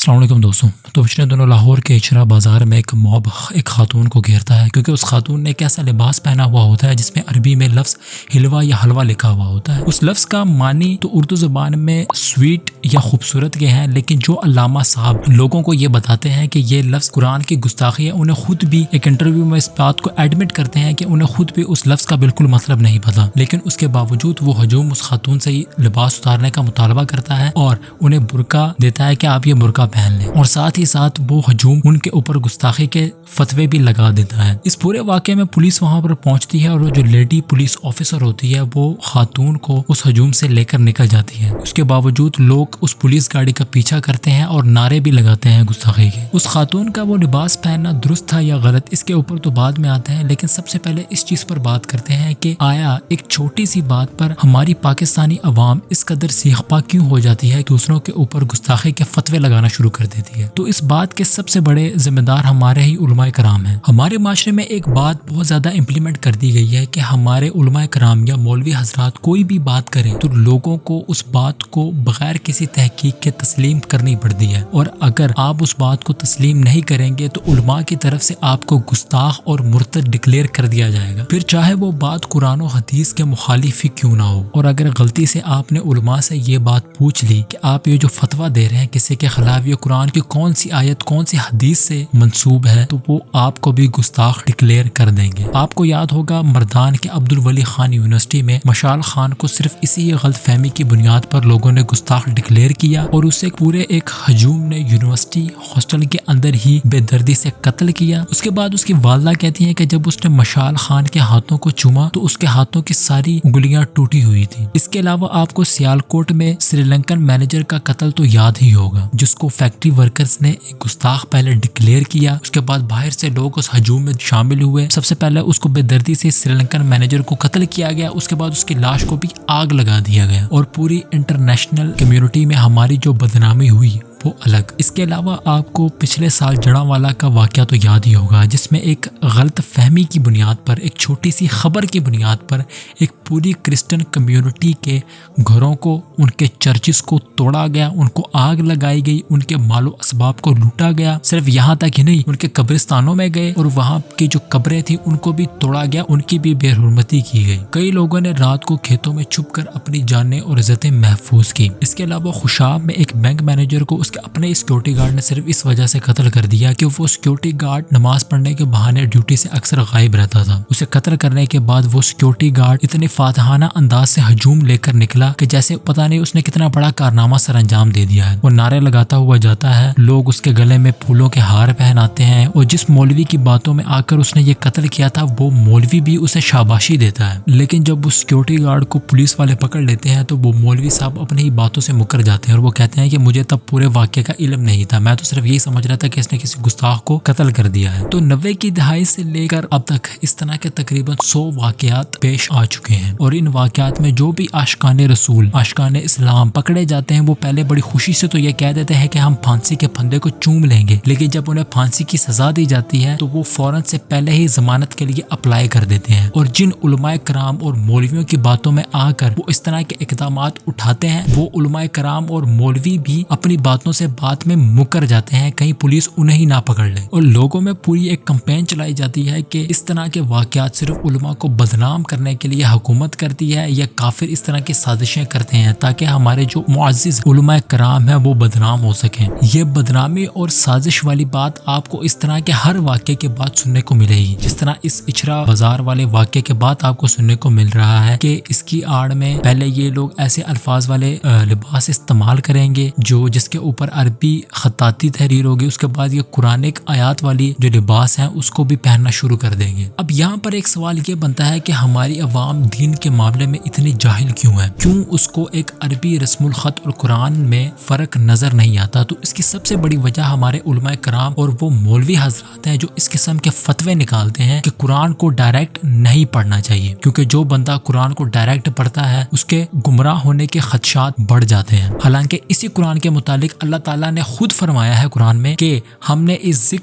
السلام علیکم دوستوں. تو پچھلے دنوں لاہور کے اچرا بازار میں ایک موب ایک خاتون کو گھیرتا ہے کیونکہ اس خاتون نے ایک ایسا لباس پہنا ہوا ہوتا ہے جس میں عربی میں لفظ ہلوا یا حلوہ لکھا ہوا ہوتا ہے. اس لفظ کا معنی تو اردو زبان میں سویٹ یا خوبصورت کے ہیں، لیکن جو علامہ صاحب لوگوں کو یہ بتاتے ہیں کہ یہ لفظ قرآن کی گستاخی ہے، انہیں خود بھی ایک انٹرویو میں اس بات کو ایڈمٹ کرتے ہیں کہ انہیں خود بھی اس لفظ کا بالکل مطلب نہیں پتا، لیکن اس کے باوجود وہ ہجوم اس خاتون سے لباس اتارنے کا مطالبہ کرتا ہے اور انہیں برقع دیتا ہے کہ آپ یہ برقع پہن لیں، اور ساتھ ہی ساتھ وہ ہجوم ان کے اوپر گستاخی کے فتوے بھی لگا دیتا ہے. اس پورے واقعے میں پولیس وہاں پر پہنچتی ہے اور وہ جو لیڈی پولیس آفیسر ہوتی ہے وہ خاتون کو اس ہجوم سے لے کر نکل جاتی ہے. اس کے باوجود لوگ اس پولیس گاڑی کا پیچھا کرتے ہیں اور نعرے بھی لگاتے ہیں گستاخی کے. اس خاتون کا وہ لباس پہننا درست تھا یا غلط، اس کے اوپر تو بعد میں آتے ہیں، لیکن سب سے پہلے اس چیز پر بات کرتے ہیں کہ آیا ایک چھوٹی سی بات پر ہماری پاکستانی عوام اس قدر سیخ پا کیوں ہو جاتی ہے، دوسروں کے اوپر گستاخی کے فتوے لگانا شروع کر دیتی ہے. تو اس بات کے سب سے بڑے ذمہ دار ہمارے ہی علماء کرام ہیں. ہمارے معاشرے میں ایک بات بہت زیادہ امپلیمنٹ کر دی گئی ہے کہ ہمارے علماء کرام یا مولوی حضرات کوئی بھی بات کریں تو لوگوں کو اس بات کو بغیر کسی تحقیق کے تسلیم کرنی پڑتی ہے، اور اگر آپ اس بات کو تسلیم نہیں کریں گے تو علماء کی طرف سے آپ کو گستاخ اور مرتد ڈکلیئر کر دیا جائے گا، پھر چاہے وہ بات قرآن و حدیث کے مخالف ہی کیوں نہ ہو. اور اگر غلطی سے آپ نے علماء سے یہ بات پوچھ لی کہ آپ یہ جو فتویٰ دے رہے ہیں کسی کے خلاف، یہ قرآن کی کون سی آیت کون سی حدیث سے منسوب ہے، تو وہ آپ کو بھی گستاخ ڈکلیئر کر دیں گے. آپ کو یاد ہوگا مردان کے عبدالولی خان یونیورسٹی میں مشال خان کو صرف اسی غلط فہمی کی بنیاد پر لوگوں نے گستاخ ڈکلیئر کیا اور اسے پورے ایک ہجوم نے یونیورسٹی ہاسٹل کے اندر ہی بے دردی سے قتل کیا. اس کے بعد اس کی والدہ کہتی ہیں کہ جب اس نے مشال خان کے ہاتھوں کو چوما تو اس کے ہاتھوں کی ساری انگلیاں ٹوٹی ہوئی تھی. اس کے علاوہ آپ کو سیالکوٹ میں سری لنکن مینیجر کا قتل تو یاد ہی ہوگا، جس کو فیکٹری ورکرز نے ایک گستاخ پہلے ڈکلیئر کیا، اس کے بعد باہر سے لوگ اس ہجوم میں شامل ہوئے. سب سے پہلے اس کو بے دردی سے سری لنکن مینیجر کو قتل کیا گیا، اس کے بعد اس کی لاش کو بھی آگ لگا دیا گیا، اور پوری انٹرنیشنل کمیونٹی میں ہماری جو بدنامی ہوئی وہ الگ. اس کے علاوہ آپ کو پچھلے سال جڑاوالا کا واقعہ تو یاد ہی ہوگا، جس میں ایک غلط فہمی کی بنیاد پر، ایک چھوٹی سی خبر کی بنیاد پر ایک پوری کرسچن کمیونٹی کے گھروں کو، ان کے چرچز کو توڑا گیا، ان کو آگ لگائی گئی، ان کے مال و اسباب کو لوٹا گیا. صرف یہاں تک ہی نہیں، ان کے قبرستانوں میں گئے اور وہاں کی جو قبریں تھیں ان کو بھی توڑا گیا، ان کی بھی بے حرمتی کی گئی. کئی لوگوں نے رات کو کھیتوں میں چھپ کر اپنی جانیں اور عزتیں محفوظ کی. اس کے علاوہ خوشاب میں ایک بینک مینیجر کو اس کے اپنے سیکیورٹی گارڈ نے صرف اس وجہ سے قتل کر دیا کہ وہ سیکیورٹی گارڈ نماز پڑھنے کے بہانے ڈیوٹی سے اکثر غائب رہتا تھا. اسے قتل کرنے کے بعد وہ سیکیورٹی گارڈ اتنے فاتحانہ انداز سے ہجوم لے کر نکلا کہ جیسے پتہ نہیں اس نے کتنا بڑا کارنامہ سر انجام دے دیا ہے. وہ نعرے لگاتا ہوا جاتا ہے، لوگ اس کے گلے میں پھولوں کے ہار پہناتے ہیں، اور جس مولوی کی باتوں میں آ کر اس نے یہ قتل کیا تھا وہ مولوی بھی اسے شاباشی دیتا ہے. لیکن جب اس سیکیورٹی گارڈ کو پولیس والے پکڑ لیتے ہیں تو وہ مولوی صاحب اپنی ہی باتوں سے مکر جاتے ہیں اور وہ کہتے ہیں کہ مجھے تب پورے واقعے کا علم نہیں تھا، میں تو صرف یہی سمجھ رہا تھا کہ اس نے کسی گستاخ کو قتل کر دیا ہے. تو 90 کی دہائی سے لے کر اب تک اس طرح کے تقریباً 100 واقعات پیش آ چکے ہیں، اور ان واقعات میں جو بھی عاشقان رسول، عاشقان اسلام پکڑے جاتے ہیں وہ پہلے بڑی خوشی سے تو یہ کہہ دیتے ہیں کہ ہم پھانسی کے پھندے کو چوم لیں گے، لیکن جب انہیں پھانسی کی سزا دی جاتی ہے تو وہ فوراً سے پہلے ہی ضمانت کے لیے اپلائی کر دیتے ہیں. اور جن علماء کرام اور مولویوں کی باتوں میں آ کر وہ اس طرح کے اقدامات اٹھاتے ہیں، وہ علماء کرام اور مولوی بھی اپنی باتوں سے بات میں مکر جاتے ہیں، کہیں پولیس انہیں ہی نہ پکڑ لے. اور لوگوں میں پوری ایک کمپین چلائی جاتی ہے کہ اس طرح کے واقعات صرف علماء کو بدنام کرنے کے لیے حکومت کرتی ہے، یا کافر اس طرح کی سازشیں کرتے ہیں تاکہ ہمارے جو معزز علماء کرام ہیں وہ بدنام ہو سکیں. یہ بدنامی اور سازش والی بات آپ کو اس طرح کے ہر واقعے کے بعد سننے کو ملے گی، جس طرح اس اچرا بازار والے واقعے کے بعد آپ کو سننے کو مل رہا ہے کہ اس کی آڑ میں پہلے یہ لوگ ایسے الفاظ والے لباس استعمال کریں گے جس کے اوپر عربی خطاطی تحریر ہوگی، اس کے بعد یہ قرآنک آیات والی جو لباس ہیں اس کو بھی پہننا شروع کر دیں گے. اب یہاں پر ایک سوال یہ بنتا ہے کہ ہماری عوام دین کے معاملے میں اتنی جاہل کیوں ہے، کیوں اس کو ایک عربی رسم الخط اور قرآن میں فرق نظر نہیں آتا؟ تو اس کی سب سے بڑی وجہ ہمارے علماء کرام اور وہ مولوی حضرات ہیں جو اس قسم کے فتوے نکالتے ہیں کہ قرآن کو ڈائریکٹ نہیں پڑھنا چاہیے، کیونکہ جو بندہ قرآن کو ڈائریکٹ پڑھتا ہے اس کے گمراہ ہونے کے خدشات بڑھ جاتے ہیں. حالانکہ اسی قرآن کے متعلق اللہ تعالیٰ نے خود فرمایا ہے قرآن میں کہ ہم نے اس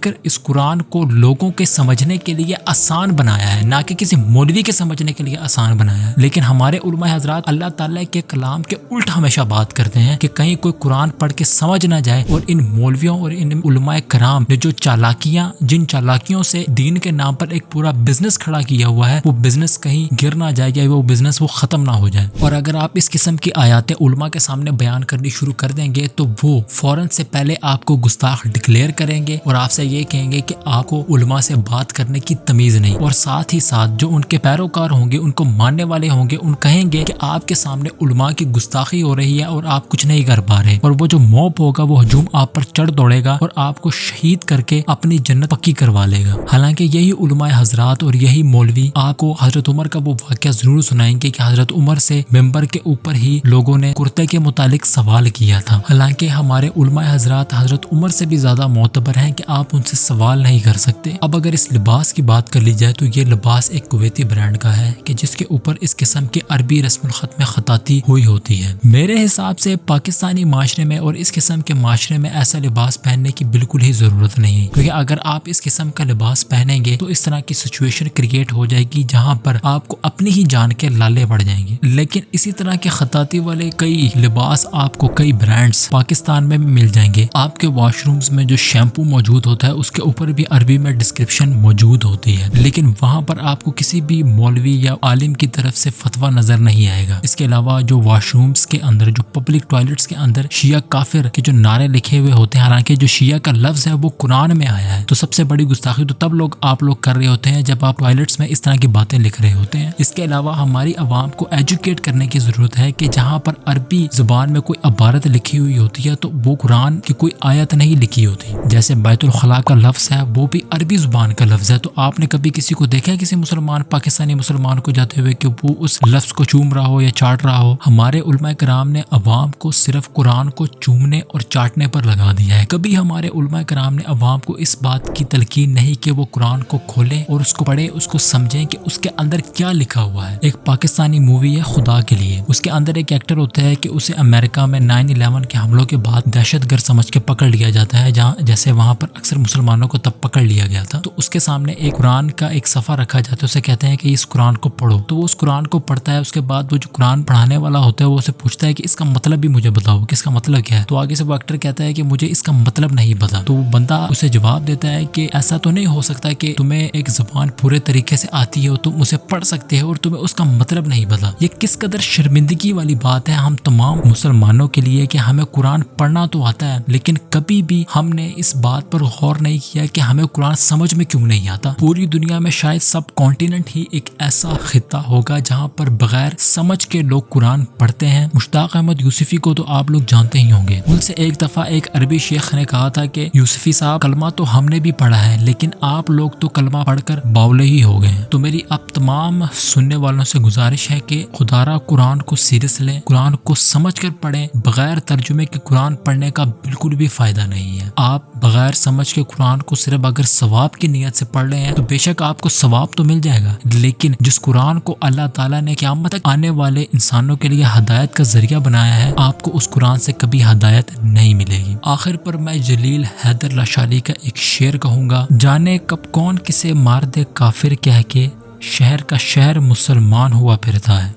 قرآن کو لوگوں کے سمجھنے کے لیے آسان بنایا ہے، نہ کہ کسی مولوی کے سمجھنے کے لیے آسان بنایا بنایا ہے. لیکن ہمارے علماء حضرات اللہ تعالیٰ کے کلام کے الٹ ہمیشہ بات کرتے ہیں کہ کہیں کوئی قرآن پڑھ کے سمجھ نہ جائے اور ان مولویوں اور ان علماء کرام نے جو چالاکیاں جن چالاکیوں سے دین کے نام پر ایک پورا بزنس کھڑا کیا ہوا ہے وہ بزنس کہیں گر نہ جائے یا وہ بزنس وہ ختم نہ ہو جائے. اور اگر آپ اس قسم کی آیاتیں علماء کے سامنے بیان کرنی شروع کر دیں گے تو وہ فوراً سے پہلے آپ کو گستاخ ڈکلیئر کریں گے اور آپ سے یہ کہیں گے کہ آپ کو علماء سے بات کرنے کی تمیز نہیں. اور ساتھ ہی ساتھ جو ان کے پیروکار ہوں گے ان کو ماننے والے ہوں گے ان کہیں گے کہ آپ کے سامنے علماء کی گستاخی ہو رہی ہے اور آپ کچھ نہیں کر پا رہے. اور وہ جو موب ہوگا وہ ہجوم آپ پر چڑھ دوڑے گا اور آپ کو شہید کر کے اپنی جنت پکی کروا لے گا. حالانکہ یہی علماء حضرات اور یہی مولوی آپ کو حضرت عمر کا وہ واقعہ ضرور سنائیں گے کہ حضرت عمر سے ممبر کے اوپر ہی لوگوں نے کرتے کے متعلق سوال کیا تھا. حالانکہ ہمارے علماء حضرات حضرت عمر سے بھی زیادہ معتبر ہیں کہ آپ ان سے سوال نہیں کر سکتے. اب اگر اس لباس کی بات کر لی جائے تو یہ لباس ایک کویتی برانڈ کا ہے کہ جس کے اوپر اس قسم کے عربی رسم الخط میں خطاطی ہوئی ہوتی ہے. میرے حساب سے پاکستانی معاشرے میں اور اس قسم کے معاشرے میں ایسا لباس پہننے کی بالکل ہی ضرورت نہیں ہے. کیونکہ اگر آپ اس قسم کا لباس پہنیں گے تو اس طرح کی سچویشن کریٹ ہو جائے گی جہاں پر آپ کو اپنی ہی جان کے لالے پڑ جائیں گے. لیکن اسی طرح کے خطاطی والے کئی لباس آپ کو کئی برانڈز پاکستان میں بھی مل جائیں گے. آپ کے واش رومز میں جو شیمپو موجود ہوتا ہے اس کے اوپر بھی عربی میں ڈسکرپشن موجود ہوتی ہے. لیکن وہاں پر آپ کو کسی بھی مولوی یا عالم کی طرف سے فتویٰ نظر نہیں آئے گا. اس کے علاوہ جو واش رومز کے اندر جو پبلک ٹوائلٹس کے اندر شیعہ کافر کے جو نعرے لکھے ہوئے ہوتے ہیں حالانکہ جو شیعہ کا لفظ ہے وہ قرآن میں آیا ہے. تو سب سے بڑی گستاخی تو تب آپ لوگ کر رہے ہوتے ہیں جب آپ ٹوائلٹس میں اس طرح کی باتیں لکھ رہے ہوتے ہیں. اس کے علاوہ ہماری عوام کو ایجوکیٹ کرنے کی ضرورت ہے کہ جہاں پر عربی زبان میں کوئی عبارت لکھی ہوئی ہوتی ہے تو وہ قرآن کی کوئی آیت نہیں لکھی ہوتی. جیسے بیت الخلاء کا لفظ ہے وہ بھی عربی زبان کا لفظ ہے. تو آپ نے کبھی کسی کو دیکھا ہے کسی مسلمان پاکستانی مسلمان کو جاتے ہوئے کہ وہ اس لفظ کو چوم رہا ہو یا چاٹ رہا ہو؟ ہمارے علماء کرام نے عوام کو صرف قرآن کو چومنے اور چاٹنے پر لگا دیا ہے. کبھی ہمارے علماء کرام نے عوام کو اس بات کی تلقین نہیں کہ وہ قرآن کو کھولیں اور اس کو پڑھیں اس کو سمجھیں کہ اس کے اندر کیا لکھا ہوا ہے. ایک پاکستانی مووی ہے خدا کے لیے، اس کے اندر ایک ایکٹر ہوتا ہے کہ اسے امریکہ میں 9/11 کے حملوں کے بعد دہشت گرد سمجھ کے پکڑ لیا جاتا ہے جہاں جیسے وہاں پر اکثر مسلمانوں کو تب پکڑ لیا گیا تھا. تو اس کے سامنے ایک قرآن کا ایک صفحہ رکھا جاتا ہے، اسے کہتے ہیں کہ اس قرآن کو پڑھو. تو وہ اس قرآن کو پڑھتا ہے. اس کے بعد وہ جو قرآن پڑھانے والا ہوتا ہے وہ اسے پوچھتا ہے کہ اس کا مطلب بھی مجھے بتاؤ کہ اس کا مطلب کیا ہے. تو آگے سے وہ ایکٹر کہتا ہے کہ مجھے اس کا مطلب نہیں پتا. تو وہ بندہ اسے جواب دیتا ہے کہ ایسا تو نہیں ہو سکتا کہ تمہیں ایک زبان پورے طریقے سے آتی ہے اور تم اسے پڑھ سکتے ہو اور تمہیں اس کا مطلب نہیں پتا. یہ کس قدر شرمندگی والی بات ہے ہم تمام مسلمانوں کے لیے کہ ہمیں قرآن پڑھنا تو آتا ہے لیکن کبھی بھی ہم نے اس بات پر غور نہیں کیا کہ ہمیں قرآن سمجھ میں کیوں نہیں آتا. پوری دنیا میں شاید سب کانٹیننٹ ہی ایک ایسا خطہ ہوگا جہاں پر بغیر سمجھ کے لوگ قرآن پڑھتے ہیں. مشتاق احمد یوسفی کو تو آپ لوگ جانتے ہی ہوں گے. ان سے ایک دفعہ ایک عربی شیخ نے کہا تھا کہ یوسفی صاحب کلمہ تو ہم نے بھی پڑھا ہے لیکن آپ لوگ تو کلمہ پڑھ کر باولے ہی ہو گئے ہیں. تو میری اب تمام سننے والوں سے گزارش ہے کہ خدا را قرآن کو سیریس لیں، قرآن کو سمجھ کر پڑھیں. بغیر ترجمے کے قرآن پڑھنے کا بالکل بھی فائدہ نہیں ہے. آپ بغیر سمجھ کے قرآن کو صرف اگر ثواب کی نیت سے پڑھ رہے ہیں تو بے شک آپ کو ثواب تو مل جائے گا لیکن جس قرآن کو اللہ تعالیٰ نے قیامت تک آنے والے انسانوں کے لیے ہدایت کا ذریعہ بنایا ہے آپ کو اس قرآن سے کبھی ہدایت نہیں ملے گی. آخر پر میں جلیل حیدر لاشالی کا ایک شعر کہوں گا: جانے کب کون کسے مار دے کافر کہہ کے، شہر کا شہر مسلمان ہوا پھرتا ہے.